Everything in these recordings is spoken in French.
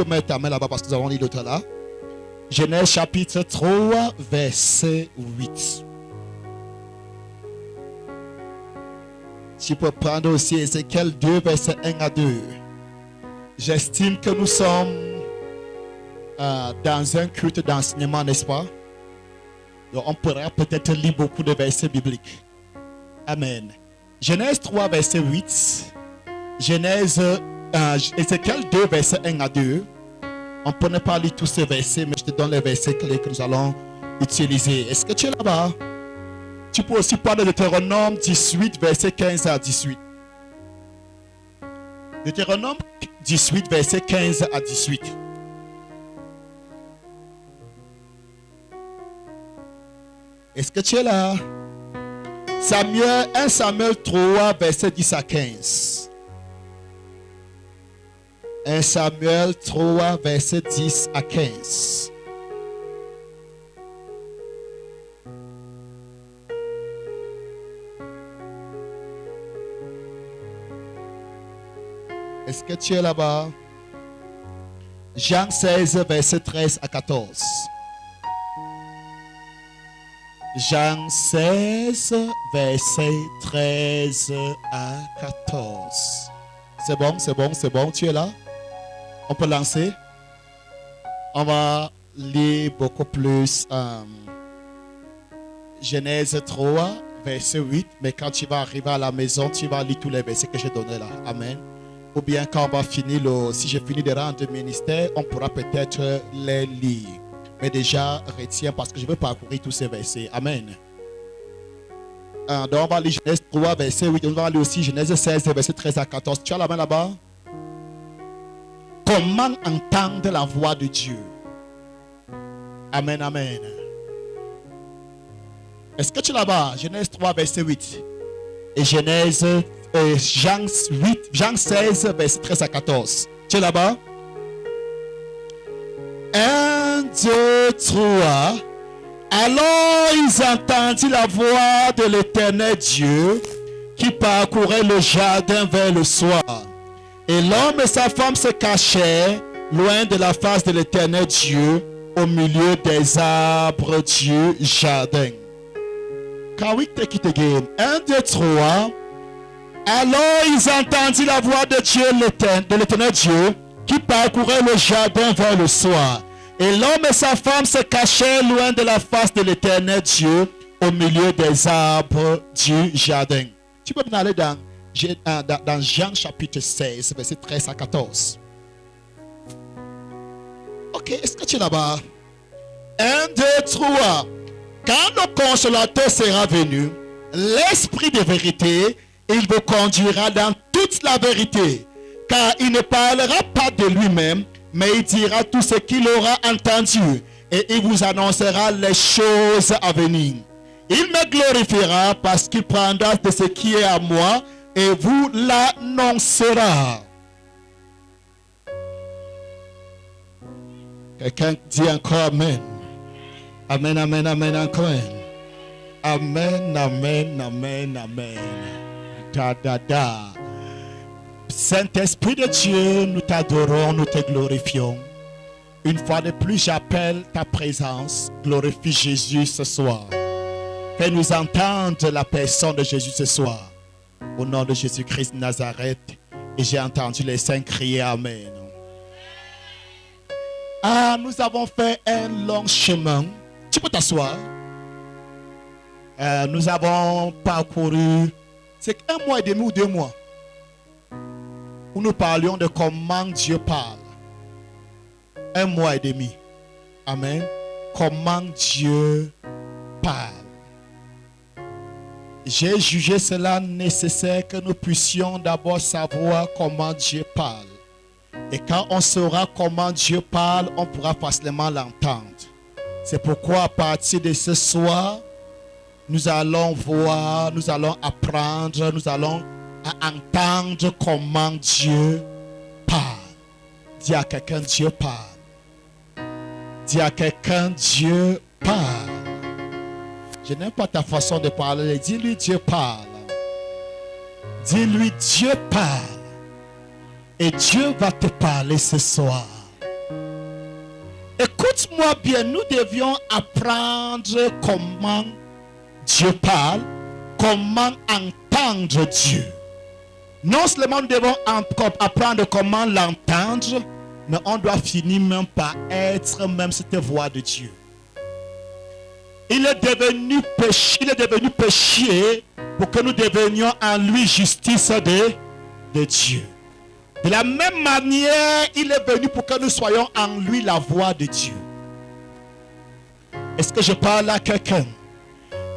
peux mettre ta main là-bas parce que nous avons lu l'autre là. Genèse chapitre 3, verset 8. Tu peux prendre aussi Ézéchiel 2, verset 1 à 2. J'estime que nous sommes dans un culte d'enseignement, n'est-ce pas? Donc on pourra peut-être lire beaucoup de versets bibliques. Amen. Genèse 3, verset 8. Ézéchiel 2, verset 1 à 2. On ne peut pas lire tous ces versets, mais je te donne les versets clés que nous allons utiliser. Est-ce que tu es là-bas? Tu peux aussi parler de Deutéronome 18, verset 15 à 18. Deutéronome 18, verset 15 à 18. Est-ce que tu es là? 1 Samuel 3, verset 10 à 15. 1 Samuel 3, verset 10 à 15. Est-ce que tu es là-bas? Jean 16, verset 13 à 14. Jean 16, verset 13 à 14. C'est bon, tu es là? On peut lancer? On va lire beaucoup plus Genèse 3, verset 8. Mais quand tu vas arriver à la maison, tu vas lire tous les versets que j'ai donnés là. Amen. Ou bien quand on va finir, si j'ai fini de rendre le ministère, on pourra peut-être les lire. Mais déjà, retiens parce que je veux parcourir tous ces versets. Amen. Donc on va lire Genèse 3, verset 8. On va lire aussi Genèse 16, verset 13 à 14. Tu as la main là-bas? Comment entendre la voix de Dieu? Amen, amen. Est-ce que tu es là-bas? Genèse 3, verset 8. Et Jean 16, verset 13 à 14. Tu es là-bas? 1, 2, 3. Alors ils entendirent la voix de l'Éternel Dieu qui parcourait le jardin vers le soir. Et l'homme et sa femme se cachaient loin de la face de l'Éternel Dieu au milieu des arbres du jardin. Can we take it again? 1, 2, 3. Alors ils entendirent la voix de Dieu, de l'Éternel Dieu, qui parcourait le jardin vers le soir. Et l'homme et sa femme se cachaient loin de la face de l'Éternel Dieu au milieu des arbres du jardin. Tu peux aller dans Jean chapitre 16, verset 13 à 14. Ok, est-ce que tu es là-bas? 1, 2, 3. Quand le consolateur sera venu, l'Esprit de vérité, il vous conduira dans toute la vérité, car il ne parlera pas de lui-même, mais il dira tout ce qu'il aura entendu, et il vous annoncera les choses à venir. Il me glorifiera parce qu'il prendra de ce qui est à moi, et vous l'annoncera. Quelqu'un dit encore Amen. Amen, amen, amen, encore. Amen, amen, amen, amen. Da, da, da. Saint-Esprit de Dieu, nous t'adorons, nous te glorifions. Une fois de plus, j'appelle ta présence. Glorifie Jésus ce soir. Fais-nous entendre la personne de Jésus ce soir. Au nom de Jésus-Christ de Nazareth. Et j'ai entendu les saints crier Amen. Ah, nous avons fait un long chemin. Tu peux t'asseoir. Nous avons parcouru, c'est 1 mois et demi ou 2 mois, où nous parlions de comment Dieu parle. 1 mois et demi. Amen. Comment Dieu parle. J'ai jugé cela nécessaire que nous puissions d'abord savoir comment Dieu parle. Et quand on saura comment Dieu parle, on pourra facilement l'entendre. C'est pourquoi à partir de ce soir, nous allons voir, nous allons apprendre, nous allons entendre comment Dieu parle. Dis à quelqu'un, Dieu parle. Dis à quelqu'un, Dieu parle. Je n'aime pas ta façon de parler. Dis-lui, Dieu parle. Dis-lui, Dieu parle. Et Dieu va te parler ce soir. Écoute-moi bien, nous devions apprendre comment Dieu parle, comment entendre Dieu. Non seulement nous devons apprendre comment l'entendre, mais on doit finir même par être même cette voix de Dieu. Il est devenu péché pour que nous devenions en lui justice de Dieu. De la même manière, il est venu pour que nous soyons en lui la voix de Dieu. Est-ce que je parle à quelqu'un?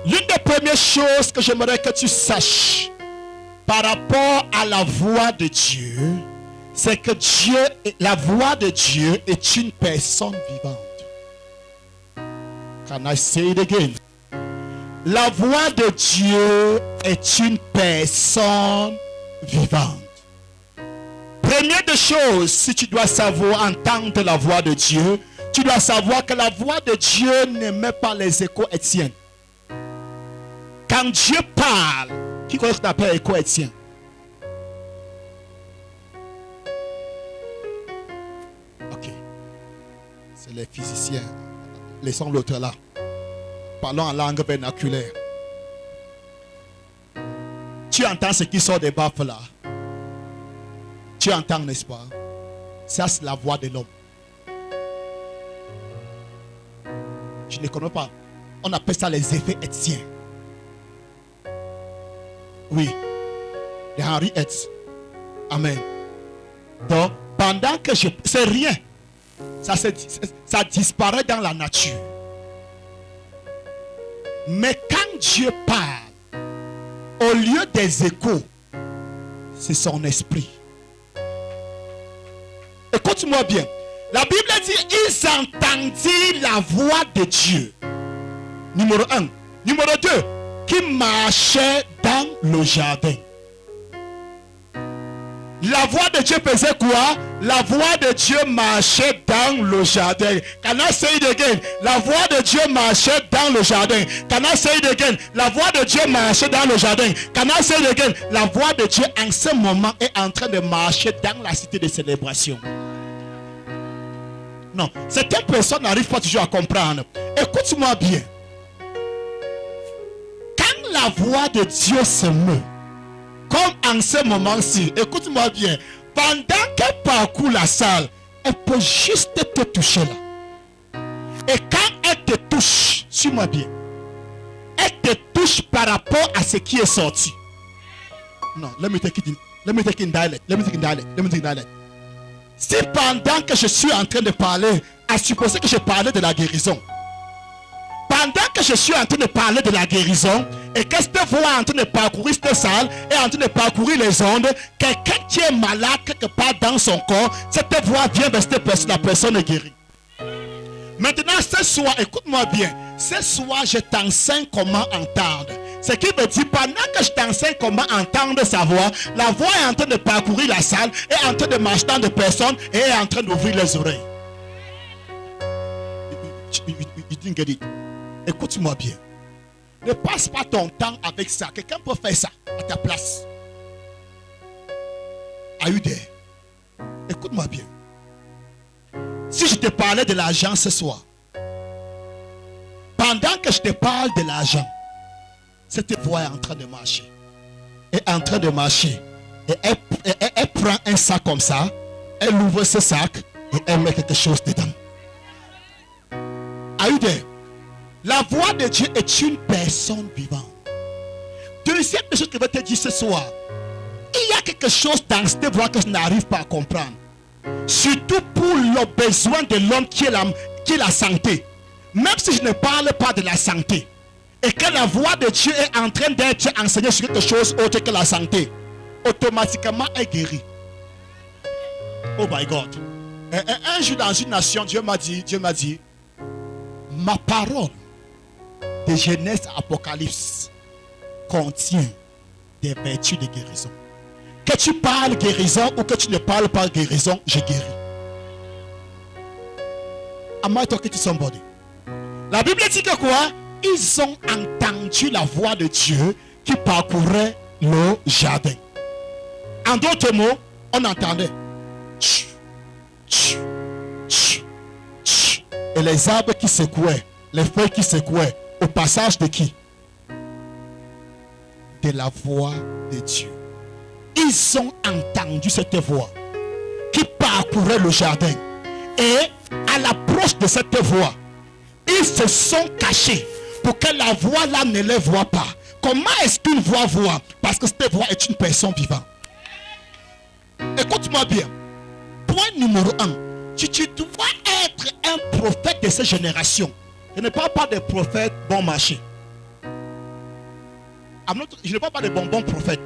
L'une des premières choses que j'aimerais que tu saches par rapport à la voix de Dieu, c'est que la voix de Dieu est une personne vivante. Can I say it again? La voix de Dieu est une personne vivante. Première des choses, si tu dois savoir entendre la voix de Dieu, tu dois savoir que la voix de Dieu n'émet pas les échos étiens. Quand Dieu parle, qui qu'on appelle écho étien? Ok. C'est les physiciens. Laissons l'autre là. Parlons en langue vernaculaire. Tu entends ce qui sort des baffes là. Tu entends, n'est-ce pas? Ça, c'est la voix de l'homme. Je ne connais pas. On appelle ça les effets étiens. Oui. De Henry Hertz. Amen. Donc, pendant que je... C'est rien. Ça disparaît dans la nature. Mais quand Dieu parle, au lieu des échos, c'est son esprit. Écoute-moi bien. La Bible dit, ils entendirent la voix de Dieu. Numéro 1. Numéro 2. Qui marchait dans le jardin. La voix de Dieu faisait quoi? La voix de Dieu marchait dans le jardin. Can I say it again? La voix de Dieu marchait dans le jardin. Can I say it again? La voix de Dieu marchait dans le jardin. Can I say it again? La voix de Dieu en ce moment est en train de marcher dans la cité de célébration. Non, certaines personnes n'arrivent pas toujours à comprendre. Écoute-moi bien. Quand la voix de Dieu se meut, comme en ce moment-ci, écoute-moi bien, pendant qu'elle parcourt la salle, elle peut juste te toucher là. Et quand elle te touche, suis-moi bien, elle te touche par rapport à ce qui est sorti. Non, let me take it in dialect. Si pendant que je suis en train de parler, à supposer que je parlais de la guérison, pendant que je suis en train de parler de la guérison, et que cette voix est en train de parcourir cette salle, est en train de parcourir les ondes, quelqu'un qui est malade quelque part dans son corps, cette voix vient vers cette personne, la personne est guérie. Maintenant, ce soir, écoute-moi bien, ce soir, je t'enseigne comment entendre. Ce qui veut dire, pendant que je t'enseigne comment entendre sa voix, la voix est en train de parcourir la salle, est en train de marcher dans des personnes et est en train d'ouvrir les oreilles. You didn't get it. Écoute-moi bien. Ne passe pas ton temps avec ça. Quelqu'un peut faire ça à ta place. Are you there? Écoute-moi bien. Si je te parlais de l'argent ce soir, pendant que je te parle de l'argent, cette voix est en train de marcher. Elle est en train de marcher. Et elle prend un sac comme ça. Elle ouvre ce sac et elle met quelque chose dedans. Are you there? La voix de Dieu est une personne vivante. Deuxième chose que je vais te dire ce soir. Il y a quelque chose dans cette voix que je n'arrive pas à comprendre. Surtout pour le besoin de l'homme qui est la santé. Même si je ne parle pas de la santé. Et que la voix de Dieu est en train d'être enseignée sur quelque chose autre que la santé. Automatiquement, elle guérit. Oh my God. Un jour dans une nation, Dieu m'a dit, ma parole de Genèse à Apocalypse contient des vertus de guérison. Que tu parles guérison ou que tu ne parles pas guérison, je guéris. Am I talking to somebody? La Bible dit que quoi? Ils ont entendu la voix de Dieu qui parcourait le jardin. En d'autres mots, on entendait. Et les arbres qui secouaient, les feuilles qui secouaient, au passage de qui? De la voix de Dieu. Ils ont entendu cette voix qui parcourait le jardin. Et à l'approche de cette voix, ils se sont cachés pour que la voix là ne les voie pas. Comment est-ce qu'une voix voit? Parce que cette voix est une personne vivante. Écoute-moi bien. Point numéro 1. Tu dois être un prophète de cette génération. Je ne parle pas des prophètes bon marché. Je ne parle pas des bonbons prophètes.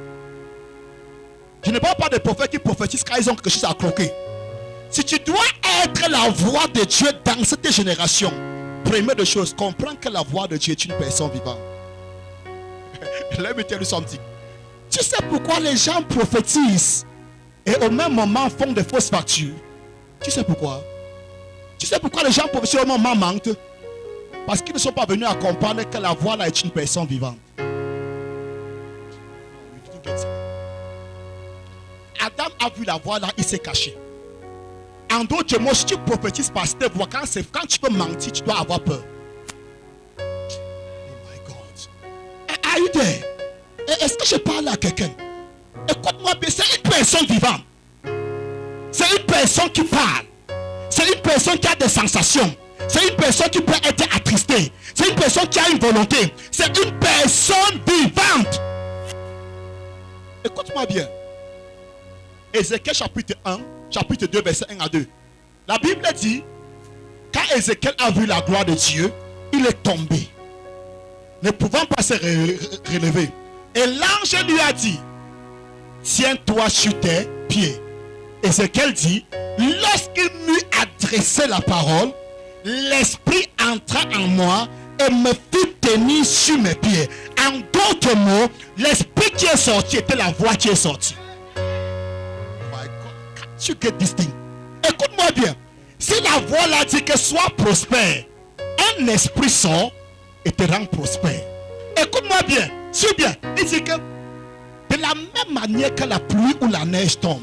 Je ne parle pas des prophètes qui prophétisent quand ils ont quelque chose à croquer. Si tu dois être la voix de Dieu dans cette génération, première des choses, comprends que la voix de Dieu est une personne vivante. Let me tell you something. Tu sais pourquoi les gens prophétisent et au même moment font des fausses factures? Tu sais pourquoi? Tu sais pourquoi les gens prophétisent au moment mentent? Parce qu'ils ne sont pas venus à comprendre que la voix là est une personne vivante. Adam a vu la voix là, il s'est caché. En d'autres mots, si tu prophétises par cette voix, quand tu peux mentir, tu dois avoir peur. Oh my God. Are you there? Est-ce que je parle à quelqu'un? Écoute-moi bien, c'est une personne vivante. C'est une personne qui parle. C'est une personne qui a des sensations. C'est une personne qui peut être attristée. C'est une personne qui a une volonté. C'est une personne vivante. Écoute-moi bien. Ézéchiel chapitre 1, chapitre 2, verset 1 à 2. La Bible dit, quand Ézéchiel a vu la gloire de Dieu, il est tombé, ne pouvant pas se relever. Et l'ange lui a dit, tiens-toi sur tes pieds. Ézéchiel dit, lorsqu'il m'eut adressé la parole, l'esprit entra en moi et me fit tenir sur mes pieds. En d'autres mots, l'esprit qui est sorti était la voix qui est sortie. Tu get this thing. Écoute-moi bien. Si la voix là dit que sois prospère, un esprit sort et te rend prospère. Écoute-moi bien. Suis bien. Il dit que de la même manière que la pluie ou la neige tombe,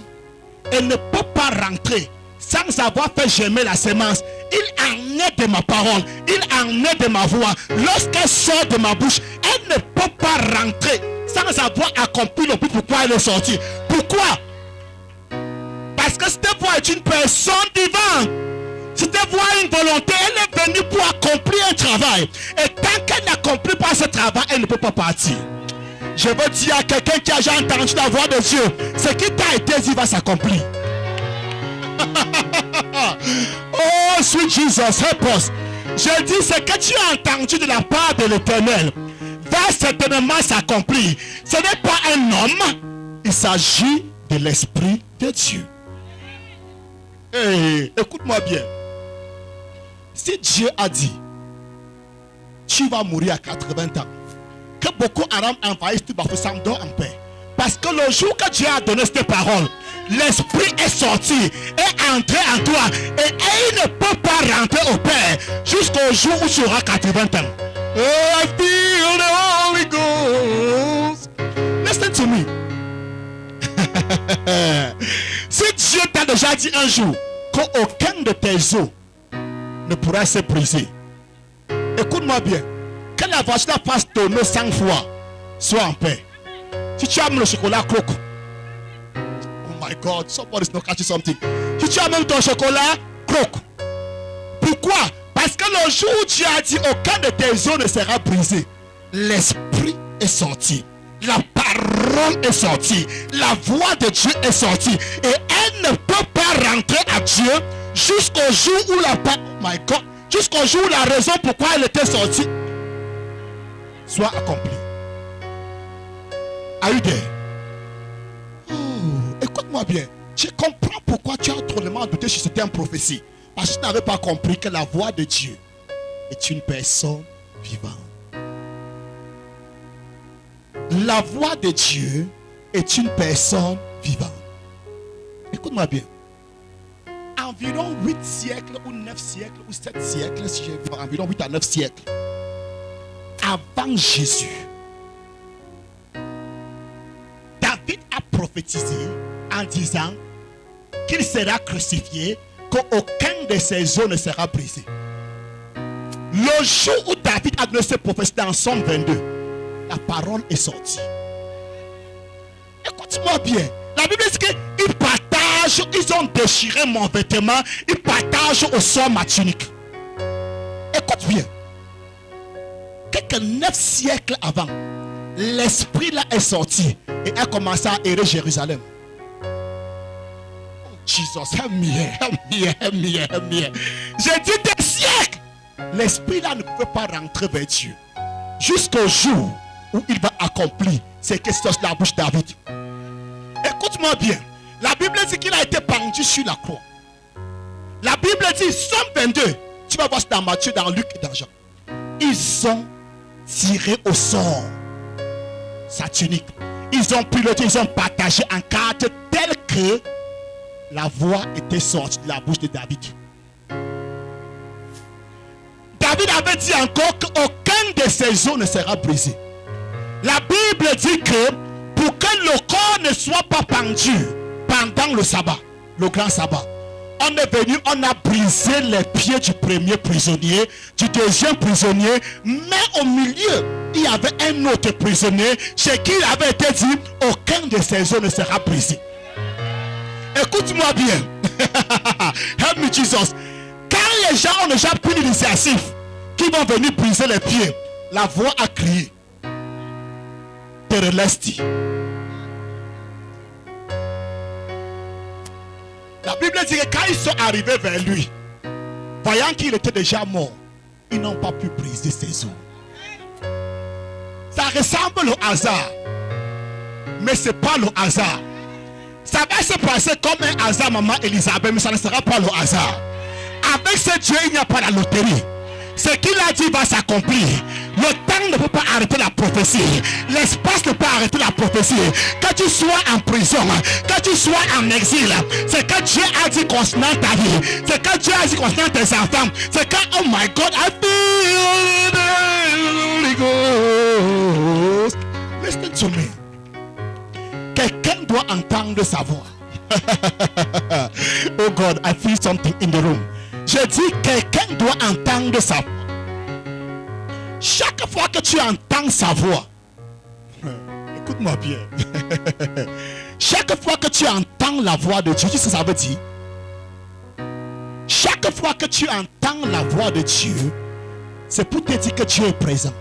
elle ne peut pas rentrer sans avoir fait germer la semence. Il en est de ma parole. Il en est de ma voix. Lorsqu'elle sort de ma bouche, elle ne peut pas rentrer sans avoir accompli le but pourquoi elle est sortie. Pourquoi? Parce que cette voix est une personne vivante. Cette voix a une volonté. Elle est venue pour accomplir un travail. Et tant qu'elle n'accomplit pas ce travail, elle ne peut pas partir. Je veux dire à quelqu'un qui a déjà entendu la voix de Dieu, ce qui t'a été dit va s'accomplir. Oh, sweet Jesus, help us. Je dis, ce que tu as entendu de la part de l'Éternel va certainement s'accomplir. Ce n'est pas un homme, il s'agit de l'Esprit de Dieu. Hey, écoute-moi bien. Si Dieu a dit, tu vas mourir à 80 ans, que Boko Haram envahisse tout Bafoussam, dors en paix. Parce que le jour que Dieu a donné cette parole, l'esprit est sorti, est entré en toi, et il ne peut pas rentrer au Père jusqu'au jour où tu auras 80 ans. Oh, I feel the Holy Ghost. Listen to me. Si Dieu t'a déjà dit un jour qu'aucun de tes os ne pourra se briser, écoute-moi bien, que la voiture fasse tourner 100 fois, sois en paix. Si tu aimes le chocolat croque, oh my God, somebody's not catching something. Si tu aimes ton chocolat croque, pourquoi? Parce que le jour où tu as dit aucun de tes os ne sera brisé, l'esprit est sorti. La parole est sortie. La voix de Dieu est sortie. Et elle ne peut pas rentrer à Dieu jusqu'au jour où oh my God, jusqu'au jour où la raison pourquoi elle était sortie soit accomplie. Are you there? Oh, écoute-moi bien. Je comprends pourquoi tu as drôlement douté sur certaines prophéties. Parce que tu n'avais pas compris que la voix de Dieu est une personne vivante. La voix de Dieu est une personne vivante. Écoute-moi bien. Environ 8 siècles ou 9 siècles ou 7 siècles, si j'ai vu, environ 8 à 9 siècles, avant Jésus, David a prophétisé en disant qu'il sera crucifié, qu'aucun de ses os ne sera brisé. Le jour où David a donné cette prophétie dans Somme 22, la parole est sortie. Écoute-moi bien. La Bible dit qu'ils partagent, ils ont déchiré mon vêtement, ils partagent au sort ma tunique. Écoute bien. Quelques 9 siècles avant, l'esprit là est sorti et a commencé à errer Jérusalem. Oh, Jesus, help me. J'ai dit des siècles. L'esprit là ne peut pas rentrer vers Dieu. Jusqu'au jour où il va accomplir ce qui est sur la bouche de David. Écoute-moi bien. La Bible dit qu'il a été pendu sur la croix. La Bible dit, Somme 22, tu vas voir ça dans Matthieu, dans Luc et dans Jean. Ils ont tiré au sort sa tunique. Ils ont piloté, ils ont partagé en quatre tel que la voix était sortie de la bouche de David. David avait dit encore qu'aucun de ses os ne sera brisé. La Bible dit que pour que le corps ne soit pas pendu pendant le sabbat, le grand sabbat, on est venu, on a brisé les pieds du premier prisonnier, du deuxième prisonnier, mais au milieu, il y avait un autre prisonnier chez qui il avait été dit, aucun de ses os ne sera brisé. Écoute-moi bien. Help me Jesus. Quand les gens ont déjà pris l'initiative, qui vont venir briser les pieds, la voix a crié. Terelesti. La Bible dit que quand ils sont arrivés vers lui, voyant qu'il était déjà mort, ils n'ont pas pu briser ses os. Ça ressemble au hasard, mais ce n'est pas le hasard. Ça va se passer comme un hasard, maman Elisabeth, mais ça ne sera pas le hasard. Avec ce Dieu, il n'y a pas la loterie. Ce qu'il a dit va s'accomplir. Le temps ne peut pas arrêter la prophétie. L'espace ne peut pas arrêter la prophétie. Que tu sois en prison, que tu sois en exil, c'est que Dieu a dit concernant ta vie. C'est que Dieu a dit concernant tes enfants. C'est que, oh my God, I feel the Holy Ghost. Listen to me. Quelqu'un doit entendre sa voix. Oh God, I feel something in the room. Je dis, quelqu'un doit entendre sa voix. Chaque fois que tu entends sa voix, écoute-moi bien. Chaque fois que tu entends la voix de Dieu, tu sais ce que ça veut dire? Chaque fois que tu entends la voix de Dieu, c'est pour te dire que Dieu est présent.